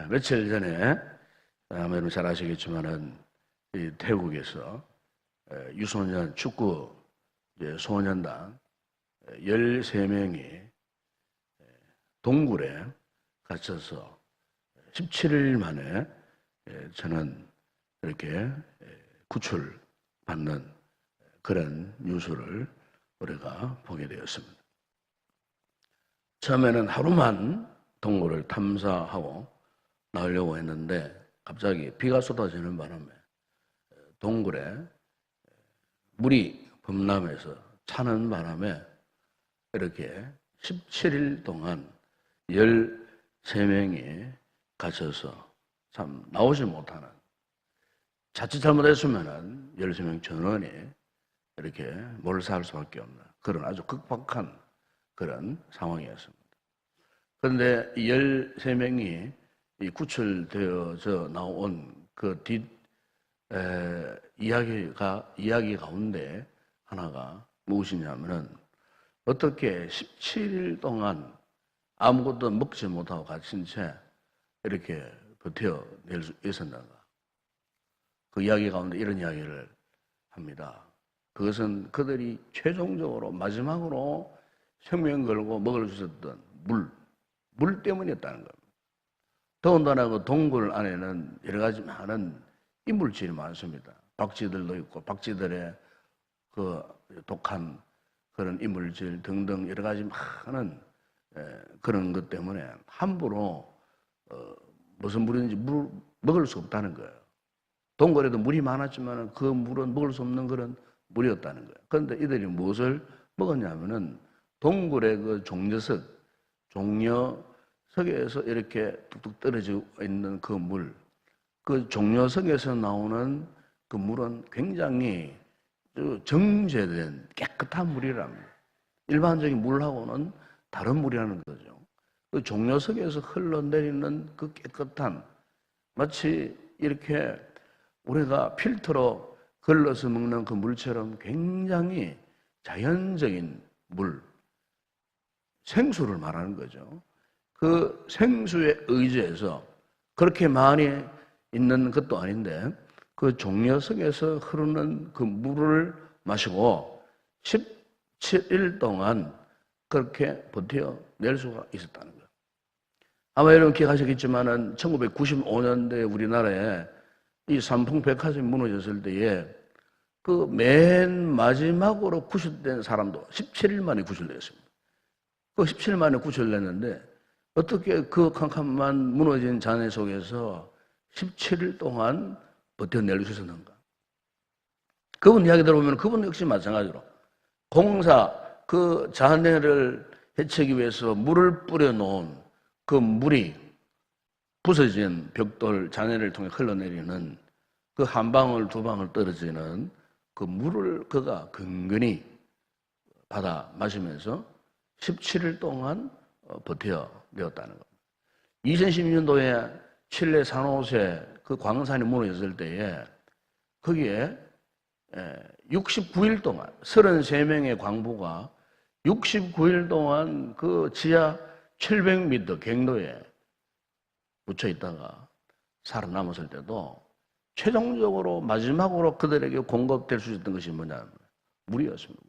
며칠 전에 아마 여러분 잘 아시겠지만은 이 태국에서 유소년 축구 소년단 13명이 동굴에 갇혀서 17일 만에 저는 이렇게 구출받는 그런 뉴스를 우리가 보게 되었습니다. 처음에는 하루만 동굴을 탐사하고 나오려고 했는데 갑자기 비가 쏟아지는 바람에 동굴에 물이 범람해서 차는 바람에 이렇게 17일 동안 13명이 갇혀서 참 나오지 못하는, 자칫 잘못했으면 13명 전원이 이렇게 몰살 수밖에 없는 그런 아주 극박한 그런 상황이었습니다. 그런데 이 13명이 구출되어져 나온 그 이야기 가운데 하나가 무엇이냐면은 어떻게 17일 동안 아무것도 먹지 못하고 갇힌 채 이렇게 버텨낼 수 있었는가. 그 이야기 가운데 이런 이야기를 합니다. 그것은 그들이 최종적으로 마지막으로 생명 걸고 먹을 수 있었던 물 때문이었다는 겁니다. 더군다나 그 동굴 안에는 여러 가지 많은 이물질이 많습니다. 박쥐들도 있고 박쥐들의 그 독한 그런 이물질 등등 여러 가지 많은 그런 것 때문에 함부로 무슨 물인지 먹을 수 없다는 거예요. 동굴에도 물이 많았지만 그 물은 먹을 수 없는 그런 물이었다는 거예요. 그런데 이들이 무엇을 먹었냐면은 동굴의 그 종려석에서 이렇게 뚝뚝 떨어져 있는 그 물, 그 종려석에서 나오는 그 물은 굉장히 정제된 깨끗한 물이랍니다. 일반적인 물하고는 다른 물이라는 거죠. 그 종려석에서 흘러내리는 그 깨끗한, 마치 이렇게 우리가 필터로 걸러서 먹는 그 물처럼 굉장히 자연적인 물, 생수를 말하는 거죠. 그 생수에 의지해서 그렇게 많이 있는 것도 아닌데 그 종려석에서 흐르는 그 물을 마시고 17일 동안 그렇게 버텨낼 수가 있었다는 거예요. 아마 여러분 기억하시겠지만은 1995년도에 우리나라에 이 삼풍백화점이 무너졌을 때에 그 맨 마지막으로 구출된 사람도 17일 만에 구출됐습니다. 그 17일 만에 구출됐는데 어떻게 그 캄캄한 무너진 잔해 속에서 17일 동안 버텨낼 수 있었는가? 그분 이야기 들어보면 그분 역시 마찬가지로 공사 그 잔해를 해치기 위해서 물을 뿌려놓은 그 물이 부서진 벽돌 잔해를 통해 흘러내리는 그 한 방울 두 방울 떨어지는 그 물을 그가 근근히 받아 마시면서 17일 동안 버텨내었다는 겁니다. 2016년도에 칠레 산호세 그 광산이 무너졌을 때에 거기에 69일 동안 33명의 광부가 69일 동안 그 지하 700m 갱도에 묻혀 있다가 살아남았을 때도 최종적으로 마지막으로 그들에게 공급될 수 있었던 것이 뭐냐면 물이었습니다.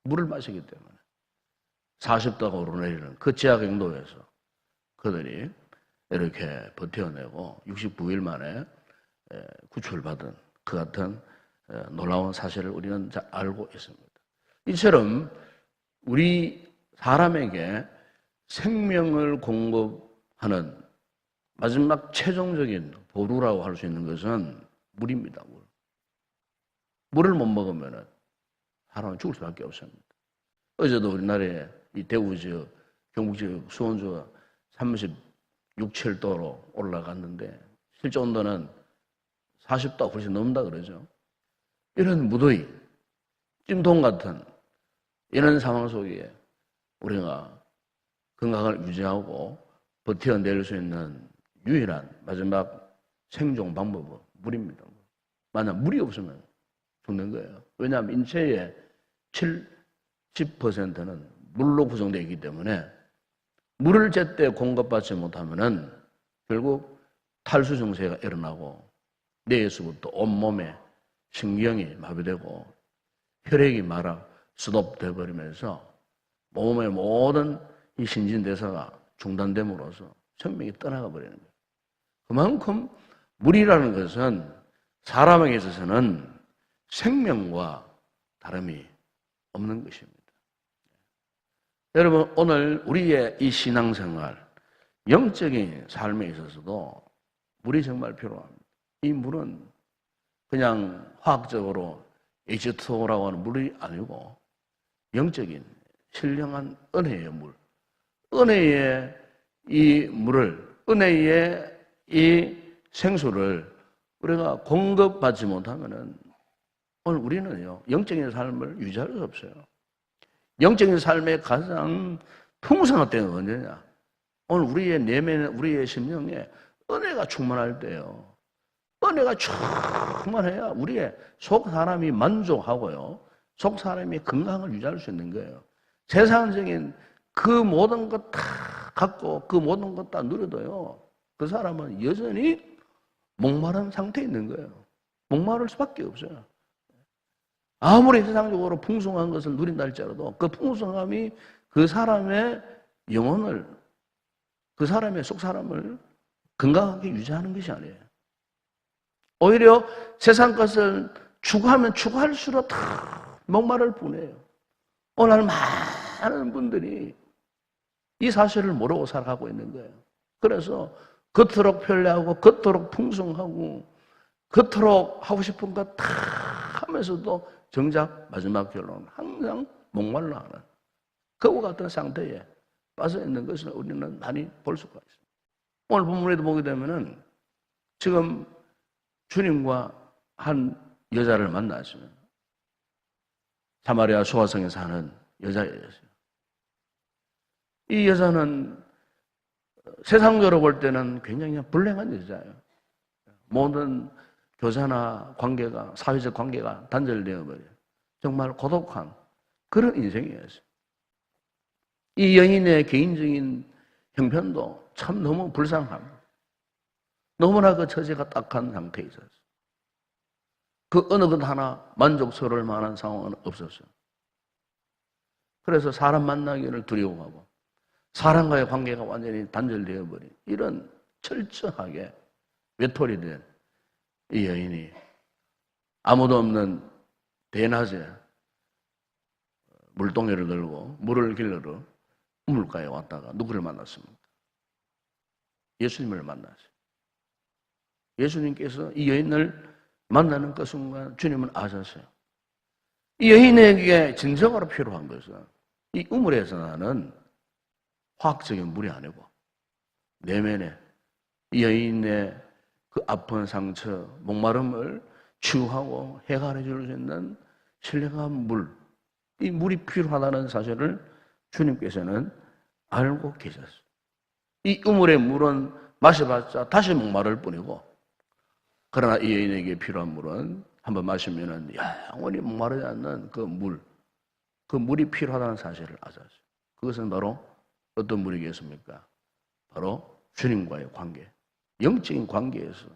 물을 마시기 때문에 40도가 오르내리는 그 지하 갱도에서 그들이 이렇게 버텨내고 69일 만에 구출받은 그 같은 놀라운 사실을 우리는 잘 알고 있습니다. 이처럼 우리 사람에게 생명을 공급하는 마지막 최종적인 보루라고 할 수 있는 것은 물입니다. 물을 못 먹으면 사람은 죽을 수밖에 없습니다. 어제도 우리나라에 이 대구 지역, 경북 지역, 수원주가 36, 7도로 올라갔는데 실제 온도는 40도가 훨씬 넘는다 그러죠. 이런 무더위, 찜통 같은 이런 상황 속에 우리가 건강을 유지하고 버텨낼 수 있는 유일한 마지막 생존 방법은 물입니다. 만약 물이 없으면 죽는 거예요. 왜냐하면 인체의 70%는 물로 구성되어 있기 때문에 물을 제때 공급받지 못하면은 결국 탈수 증세가 일어나고 뇌에서부터 온몸에 신경이 마비되고 혈액이 말아 스톱돼 버리면서 몸의 모든 이 신진대사가 중단됨으로써 생명이 떠나가 버리는 거예요. 그만큼 물이라는 것은 사람에게 있어서는 생명과 다름이 없는 것입니다. 여러분, 오늘 우리의 이 신앙생활, 영적인 삶에 있어서도 물이 정말 필요합니다. 이 물은 그냥 화학적으로 H2O라고 하는 물이 아니고 영적인 신령한 은혜의 물, 은혜의 이 물을, 은혜의 이 생수를 우리가 공급받지 못하면은 오늘 우리는요, 영적인 삶을 유지할 수 없어요. 영적인 삶의 가장 풍성한 때가 언제냐? 오늘 우리의 내면에, 우리의 심령에 은혜가 충만할 때요. 은혜가 충만해야 우리의 속 사람이 만족하고요. 속 사람이 건강을 유지할 수 있는 거예요. 세상적인 그 모든 것 다 갖고 그 모든 것 다 누려도요. 그 사람은 여전히 목마른 상태에 있는 거예요. 목마를 수밖에 없어요. 아무리 세상적으로 풍성한 것을 누린다 할지라도 그 풍성함이 그 사람의 영혼을, 그 사람의 속 사람을 건강하게 유지하는 것이 아니에요. 오히려 세상 것을 추구하면 추구할수록 다 목마를 뿐이에요. 오늘 많은 분들이 이 사실을 모르고 살아가고 있는 거예요. 그래서 겉으로 편리하고 겉으로 풍성하고 겉으로 하고 싶은 것 다 하면서도 정작 마지막 결론은 항상 목말라 하는 그와 같은 상태에 빠져 있는 것을 우리는 많이 볼 수가 있습니다. 오늘 본문에도 보게 되면은 지금 주님과 한 여자를 만났어요. 사마리아 소화성에 사는 여자였어요. 이 여자는 세상적으로 볼 때는 굉장히 불행한 여자예요. 모든 교제나 관계가, 사회적 관계가 단절되어 버려요. 정말 고독한 그런 인생이었어요. 이 여인의 개인적인 형편도 참 너무 불쌍합니다. 너무나 그 처지가 딱한 상태에 있었어요. 그 어느 것 하나 만족스러울 만한 상황은 없었어요. 그래서 사람 만나기를 두려워하고 사람과의 관계가 완전히 단절되어 버린 이런 철저하게 외톨이된 이 여인이 아무도 없는 대낮에 물동이를 들고 물을 길러러 우물가에 왔다가 누구를 만났습니까? 예수님을 만났어요. 예수님께서 이 여인을 만나는 그 순간 주님은 아셨어요. 이 여인에게 진정으로 필요한 것은 이 우물에서 나는 화학적인 물이 아니고 내면에 이 여인의 그 아픈 상처, 목마름을 치유하고 해결해 줄 수 있는 신령한 물, 이 물이 필요하다는 사실을 주님께서는 알고 계셨어요. 이 우물의 물은 마셔봤자 다시 목마를 뿐이고, 그러나 이 여인에게 필요한 물은 한번 마시면은 영원히 목마르지 않는 그 물, 그 물이 필요하다는 사실을 아셨어요. 그것은 바로 어떤 물이겠습니까? 바로 주님과의 관계, 영적인 관계에서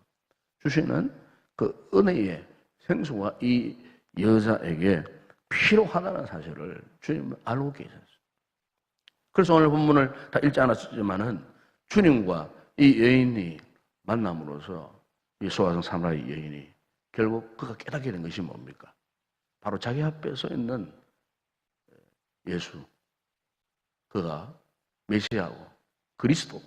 주시는 그 은혜의 생수가 이 여자에게 필요하다는 사실을 주님은 알고 계셨어요. 그래서 오늘 본문을 다 읽지 않았지만은 주님과 이 여인이 만남으로써 이 소아성 사마리아 여인이 결국 그가 깨닫게 된 것이 뭡니까? 바로 자기 앞에 서 있는 예수, 그가 메시아고 그리스도고,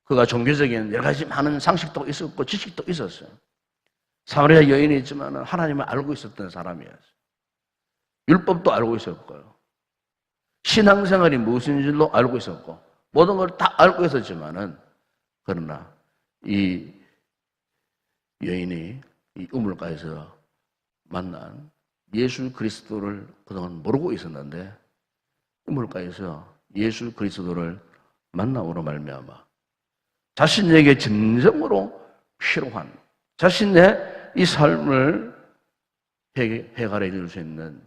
그가 종교적인 여러 가지 많은 상식도 있었고 지식도 있었어요. 사마리아 여인이 있지만 하나님을 알고 있었던 사람이었어요. 율법도 알고 있었고요. 신앙생활이 무엇인지도 알고 있었고 모든 걸 다 알고 있었지만은, 그러나 이 여인이 이 우물가에서 만난 예수 그리스도를 그동안 모르고 있었는데 우물가에서 예수 그리스도를 만남으로 말미암아 자신에게 진정으로 필요한 자신의 이 삶을 해결해 줄 수 있는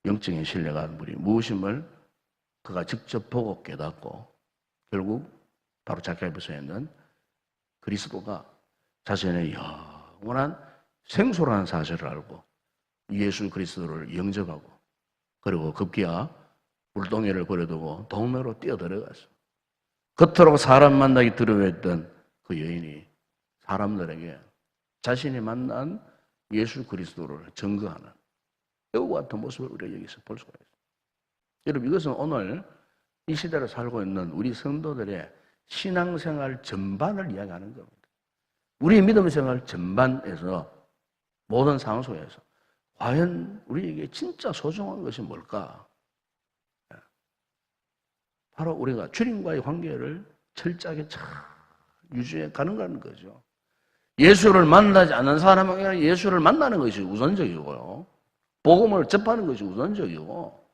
영적인 신뢰가 물이 무엇임을 그가 직접 보고 깨닫고 결국 바로 자카이브서에 있는 그리스도가 자신의 영원한 생소라는 사실을 알고 예수 그리스도를 영접하고 그리고 급기야 물동이를 버려두고 동네로 뛰어들어갔어. 그토록 사람 만나기 두려워했던 그 여인이 사람들에게 자신이 만난 예수 그리스도를 증거하는 이와 같은 모습을 우리가 여기서 볼 수가 있어요. 여러분, 이것은 오늘 이 시대를 살고 있는 우리 성도들의 신앙생활 전반을 이야기하는 겁니다. 우리의 믿음생활 전반에서 모든 상황 속에서 과연 우리에게 진짜 소중한 것이 뭘까? 바로 우리가 주님과의 관계를 철저하게 잘 유지해 가는 거죠. 예수를 만나지 않는 사람에게는 예수를 만나는 것이 우선적이고요. 복음을 접하는 것이 우선적이고,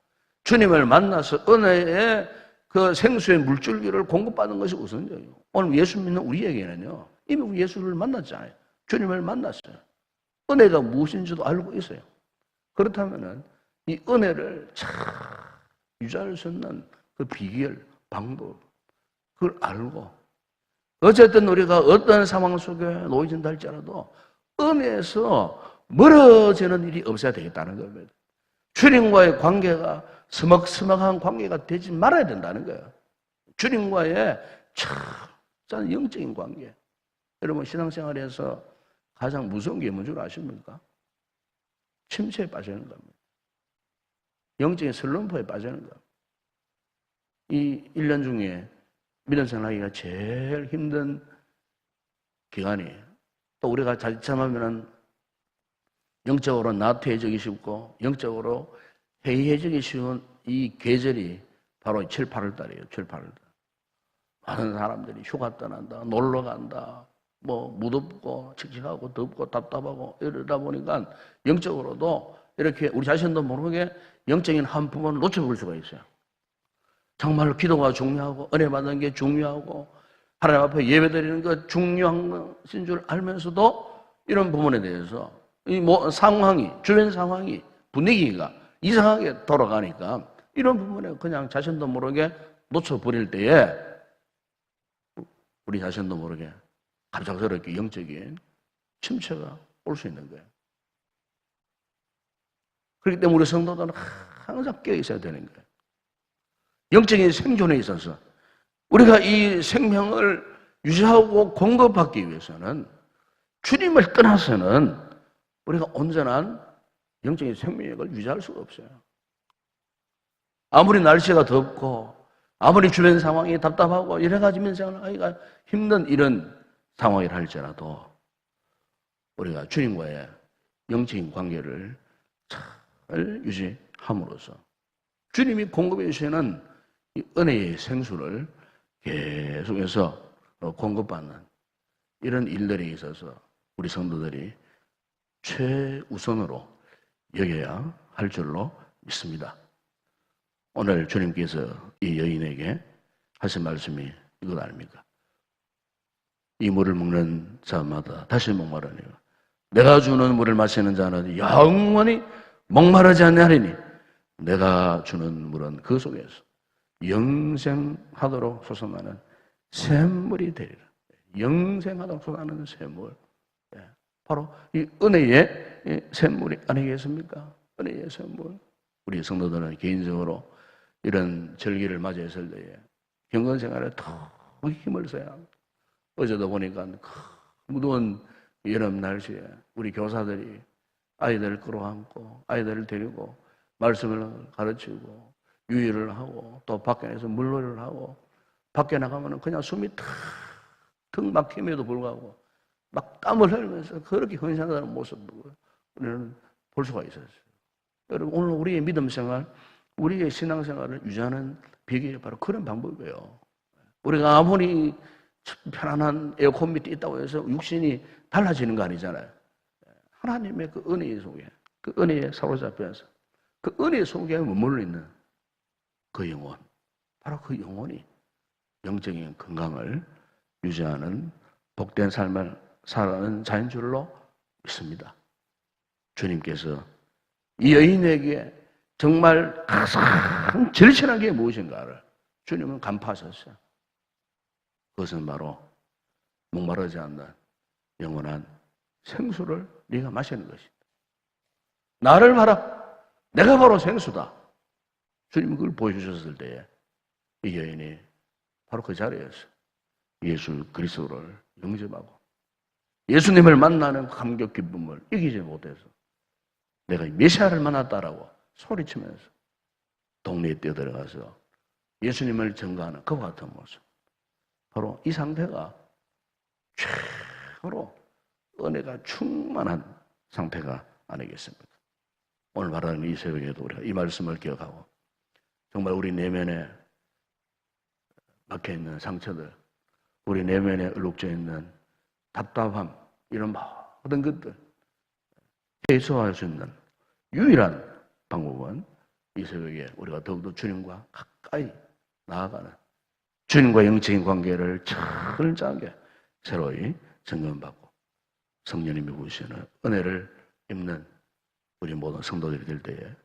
주님을 만나서 은혜의 그 생수의 물줄기를 공급받는 것이 우선적이고, 오늘 예수 믿는 우리에게는요, 이미 예수를 만났잖아요. 주님을 만났어요. 은혜가 무엇인지도 알고 있어요. 그렇다면은 이 은혜를 잘 유지할 수 있는 그 비결, 방법, 그걸 알고, 어쨌든 우리가 어떤 상황 속에 놓여진다 할지라도 은혜에서 멀어지는 일이 없어야 되겠다는 겁니다. 주님과의 관계가 서먹서먹한 관계가 되지 말아야 된다는 거예요. 주님과의 참 영적인 관계. 여러분, 신앙생활에서 가장 무서운 게 뭔지 아십니까? 침체에 빠지는 겁니다. 영적인 슬럼프에 빠지는 겁니다. 이 1년 중에 믿음 생활하기가 제일 힘든 기간이, 또 우리가 자칫하면 영적으로 나태해지기 쉽고 영적으로 해이해지기 쉬운 이 계절이 바로 7, 8월 달이에요. 7, 8월 달. 많은 사람들이 휴가 떠난다, 놀러 간다, 뭐 무덥고 칙칙하고 덥고 답답하고 이러다 보니까 영적으로도 이렇게 우리 자신도 모르게 영적인 한 부분을 놓쳐볼 수가 있어요. 정말로 기도가 중요하고 은혜 받는 게 중요하고 하나님 앞에 예배드리는 거 중요한 것인 줄 알면서도 이런 부분에 대해서 이 상황이, 주변 상황이, 분위기가 이상하게 돌아가니까 이런 부분에 그냥 자신도 모르게 놓쳐버릴 때에 우리 자신도 모르게 갑작스럽게 영적인 침체가 올 수 있는 거예요. 그렇기 때문에 우리 성도들은 항상 깨어 있어야 되는 거예요. 영적인 생존에 있어서 우리가 이 생명을 유지하고 공급받기 위해서는 주님을 떠나서는 우리가 온전한 영적인 생명력을 유지할 수가 없어요. 아무리 날씨가 덥고 아무리 주변 상황이 답답하고 여러 가지 민생을 하기가 힘든 이런 상황이라 할지라도 우리가 주님과의 영적인 관계를 잘 유지함으로써 주님이 공급해 주시는 이 은혜의 생수를 계속해서 공급받는 이런 일들에 있어서 우리 성도들이 최우선으로 여겨야 할 줄로 믿습니다. 오늘 주님께서 이 여인에게 하신 말씀이 이것 아닙니까? 이 물을 먹는 자마다 다시 목마르니와 내가 주는 물을 마시는 자는 영원히 목마르지 않으리니 내가 주는 물은 그 속에서 영생하도록 솟아나는 샘물이 되리라. 영생하도록 솟아나는 샘물. 바로 이 은혜의 샘물이 아니겠습니까? 은혜의 샘물. 우리 성도들은 개인적으로 이런 절기를 맞이했을 때에 경건 생활에 더 힘을 써야 합니다. 어제도 보니까 무더운 여름 날씨에 우리 교사들이 아이들을 끌어안고 아이들을 데리고 말씀을 가르치고 유의를 하고 또 밖에 나가서 물놀이를 하고 밖에 나가면 그냥 숨이 턱 막힘에도 불구하고 막 땀을 흘리면서 그렇게 헌신하는 모습을 우리는 볼 수가 있었어요. 여러분, 오늘 우리의 믿음 생활, 우리의 신앙 생활을 유지하는 비결이 바로 그런 방법이에요. 우리가 아무리 편안한 에어컨 밑에 있다고 해서 육신이 달라지는 거 아니잖아요. 하나님의 그 은혜 속에, 그 은혜에 사로잡혀서 그 은혜 속에 머물러 있는 그 영혼, 바로 그 영혼이 영적인 건강을 유지하는 복된 삶을 살아가는 자인 줄로 믿습니다. 주님께서 이 여인에게 정말 가장 절실한 게 무엇인가를 주님은 간파하셨어요. 그것은 바로 목마르지 않는 영원한 생수를 네가 마시는 것이다. 나를 봐라. 내가 바로 생수다. 주님은 그걸 보여주셨을 때에 이 여인이 바로 그 자리에서 예수 그리스도를 영접하고 예수님을 만나는 감격 기쁨을 이기지 못해서 내가 메시아를 만났다라고 소리치면서 동네에 뛰어들어가서 예수님을 증거하는 그와 같은 모습. 바로 이 상태가 최고로 은혜가 충만한 상태가 아니겠습니까? 오늘 말하는 이 새벽에도 우리가 이 말씀을 기억하고 정말 우리 내면에 막혀있는 상처들, 우리 내면에 얼룩져 있는 답답함, 이런 모든 것들 해소할 수 있는 유일한 방법은 이 새벽에 우리가 더욱더 주님과 가까이 나아가는 주님과 영적인 관계를 철저하게 새로이 점검받고 성령님이 부으시는 은혜를 입는 우리 모든 성도들이 될 때에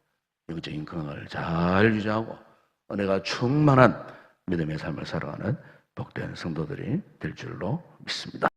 영적인 건강을 잘 유지하고 은혜가 충만한 믿음의 삶을 살아가는 복된 성도들이 될 줄로 믿습니다.